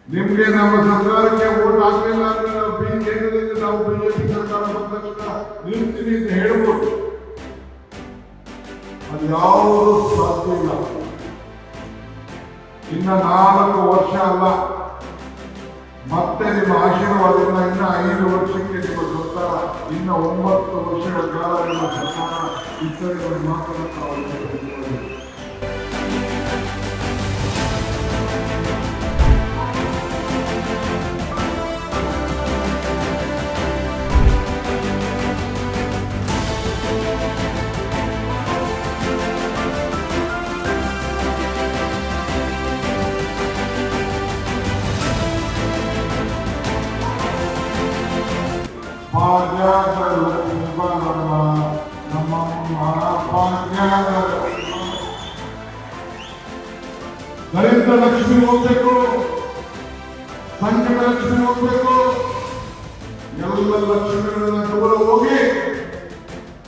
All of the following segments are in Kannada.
ನಿಮ್ಗೆ ನಮ್ಮ ಸರ್ಕಾರಕ್ಕೆ ಓಟ್ ಹಾಕಲಿಲ್ಲ ಅಂದ್ರೆ ನಾವು ಕೇಂದ್ರದಲ್ಲಿ ನಾವು ಬಿಜೆಪಿ ಸರ್ಕಾರ ಬಂದ ತಕ್ಷಣ ನಿಲ್ತೀನಿ ಅಂತ ಹೇಳ್ಬೋದು. ಅದು ಯಾವುದು ಸಾಧ್ಯ ಇಲ್ಲ. ಇನ್ನ 4 ವರ್ಷ ಅಲ್ಲ, ಮತ್ತೆ ನಿಮ್ಮ ಆಶೀರ್ವಾದದಿಂದ ಇನ್ನ 5 ವರ್ಷಕ್ಕೆ ನಿಮ್ಮ ಸರ್ಕಾರ, ಇನ್ನ 9 ವರ್ಷಗಳ ಕಾಲ ನಿಮ್ಮ ಸರ್ಕಾರ ಇತರರ ಮಾತನಾಡುತ್ತಾ. ದರಿದ್ರ ಲಕ್ಷ್ಮಿ ಹೋಗ್ಬೇಕು, ಸಂಕಟ ಲಕ್ಷ್ಮಿ ಹೋಗ್ಬೇಕು, ಎಲ್ಲ ಲಕ್ಷ್ಮಿಗಳನ್ನ ದೂರ ಹೋಗಿ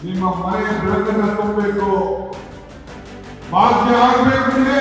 ನಿಮ್ಮ ಮನೆಯ ಬೆಳಕನ್ನ ತುಂಬಬೇಕು. ಭಾಗ್ಯ ಆಗ್ಬೇಕಂದ್ರೆ